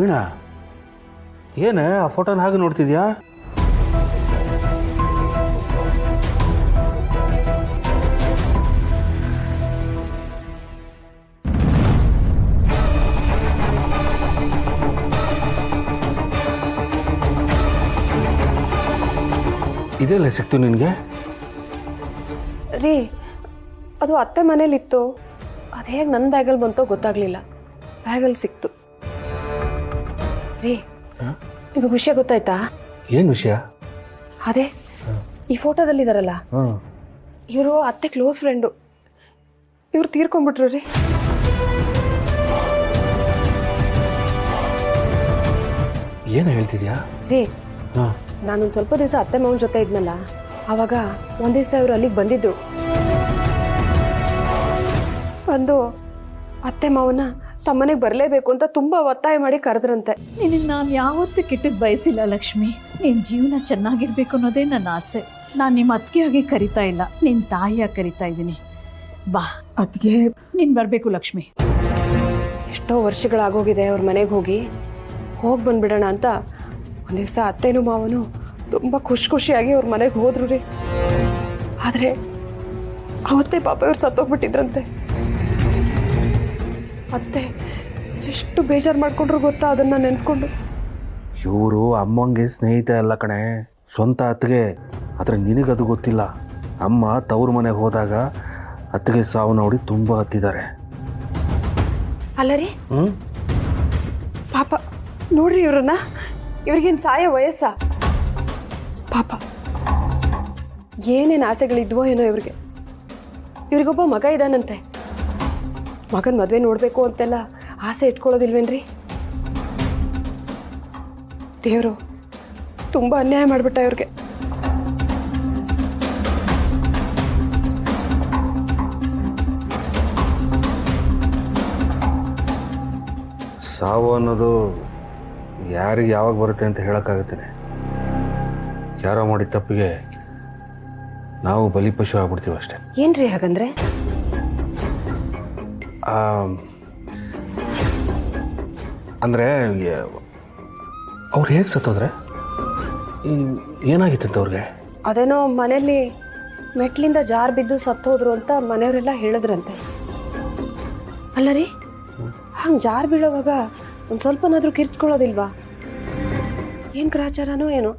ವೀಣಾ, ಏನು ಆ ಫೋಟೋನ ಹಾಗೆ ನೋಡ್ತಿದ್ಯಾ? ಇದೆಲ್ಲ ಸಿಕ್ತು ನಿನಗೆ? ರೀ, ಅದು ಅತ್ತೆ ಮನೇಲಿತ್ತು. ಅದು ಹೇಗೆ ನನ್ನ ಬ್ಯಾಗಲ್ಲಿ ಬಂತೋ ಗೊತ್ತಾಗ್ಲಿಲ್ಲ. ಬ್ಯಾಗಲ್ಲಿ ಸಿಕ್ತು. ರೀ, ನಿಮಗೆ ವಿಷಯ ಗೊತ್ತಾಯ್ತಾ? ಏನು ವಿಷಯ? ಅದೇ ಈ ಫೋಟೋದಲ್ಲಿದ್ದಾರಲ್ಲ, ಇವರು ಅತ್ತೆ ಕ್ಲೋಸ್ ಫ್ರೆಂಡು. ಇವ್ರು ತೀರ್ಕೊಂಡ್ಬಿಟ್ರು ರೀ. ಏನು ಹೇಳ್ತಿದ್ಯಾ? ರೀ, ನಾನೊಂದು ಸ್ವಲ್ಪ ದಿವಸ ಅತ್ತೆ ಮಾವನ ಜೊತೆ ಇದ್ನಲ್ಲ, ಆವಾಗ ಒಂದು ದಿವಸ ಇವರು ಅಲ್ಲಿಗೆ ಬಂದಿದ್ರು. ಬಂದು ಅತ್ತೆ ಮಾವನ ತಮ್ಮನೆಗೆ ಬರಲೇಬೇಕು ಅಂತ ತುಂಬಾ ಒತ್ತಾಯ ಮಾಡಿ ಕರೆದ್ರಂತೆ. ನಿನಗೆ ನಾನು ಯಾವತ್ತೂ ಕೆಟ್ಟದ್ದು ಬಯಸಿಲ್ಲ ಲಕ್ಷ್ಮಿ. ನಿನ್ನ ಜೀವನ ಚೆನ್ನಾಗಿರ್ಬೇಕು ಅನ್ನೋದೇ ನನ್ನ ಆಸೆ. ನಾನು ನಿಮ್ಮ ಅತ್ತಿಗೆಯಾಗಿ ಕರಿತಾ ಇಲ್ಲ, ನಿನ್ನ ತಾಯಿಯಾಗಿ ಕರಿತಾ ಇದ್ದೀನಿ. ಬಾ ಅತ್ತಿಗೆ, ನೀನು ಬರಬೇಕು ಲಕ್ಷ್ಮಿ. ಎಷ್ಟೋ ವರ್ಷಗಳಾಗೋಗಿದೆ ಅವ್ರ ಮನೆಗೆ ಹೋಗಿ ಬಂದ್ಬಿಡೋಣ ಅಂತ ಒಂದು ದಿವಸ ಅತ್ತೆನೂ ಮಾವನು ತುಂಬ ಖುಷಿಯಾಗಿ ಅವ್ರ ಮನೆಗೆ ಹೋದ್ರು ರೀ. ಆದರೆ ಅವತ್ತೇ ಪಾಪ ಇವ್ರು ಸತ್ತೋಗ್ಬಿಟ್ಟಿದ್ರಂತೆ. ಅತ್ತೆ ಎಷ್ಟು ಬೇಜಾರು ಮಾಡ್ಕೊಂಡ್ರು ಗೊತ್ತಾ ಅದನ್ನ ನೆನೆಸ್ಕೊಂಡು. ಇವರು ಅಮ್ಮಂಗೆ ಸ್ನೇಹಿತ ಅಲ್ಲ ಕಣೆ, ಸ್ವಂತ ಅತ್ತಿಗೆ. ಆದರೆ ನಿನಗದು ಗೊತ್ತಿಲ್ಲ. ಅಮ್ಮ ತವ್ರ ಮನೆಗೆ ಹೋದಾಗ ಅತ್ತಿಗೆ ಸಾವು ನೋಡಿ ತುಂಬ ಹತ್ತಿದ್ದಾರೆ. ಅಲ್ಲ ರೀ, ಪಾಪ ನೋಡ್ರಿ ಇವ್ರನ್ನ. ಇವ್ರಿಗೇನು ಸಾಯೋ ವಯಸ್ಸ? ಪಾಪ ಏನೇನು ಆಸೆಗಳಿದ್ವೋ ಏನೋ ಇವ್ರಿಗೆ. ಇವ್ರಿಗೊಬ್ಬ ಮಗ ಇದ್ದಾನಂತೆ. ಮಗನ ಮದುವೆ ನೋಡಬೇಕು ಅಂತೆಲ್ಲ ಆಸೆ ಇಟ್ಕೊಳ್ಳೋದಿಲ್ವೇನ್ರಿ? ದೇವರು ತುಂಬ ಅನ್ಯಾಯ ಮಾಡಿಬಿಟ್ಟ ಇವ್ರಿಗೆ. ಸಾವು ಅನ್ನೋದು ಯಾರಿಗೆ ಯಾವಾಗ ಬರುತ್ತೆ ಅಂತ ಹೇಳೋಕ್ಕಾಗುತ್ತೇನೆ. ಯಾರೋ ಮಾಡಿದ ತಪ್ಪಿಗೆ ನಾವು ಬಲಿಪಶು ಆಗ್ಬಿಡ್ತೀವಿ ಅಷ್ಟೇ. ಏನ್ರಿ ಹಾಗಂದ್ರೆ? ಅಂದರೆ ಅವ್ರು ಹೇಗೆ ಸತ್ತೋದ್ರೆ? ಏನಾಗಿತ್ತಂತ ಅವ್ರಿಗೆ? ಅದೇನೋ ಮನೆಯಲ್ಲಿ ಮೆಟ್ಲಿಂದ ಜಾರ್ ಬಿದ್ದು ಸತ್ತೋದ್ರು ಅಂತ ಮನೆಯವರೆಲ್ಲ ಹೇಳಿದ್ರಂತೆ. ಅಲ್ಲ ರೀ, ಹಂಗೆ ಜಾರ್ ಬೀಳೋವಾಗ ಒಂದು ಸ್ವಲ್ಪನಾದ್ರೂ ಕಿರ್ಚ್ಕೊಳ್ಳೋದಿಲ್ವಾ? ಏನು ಗ್ರಾಚಾರನೋ ಏನೋ.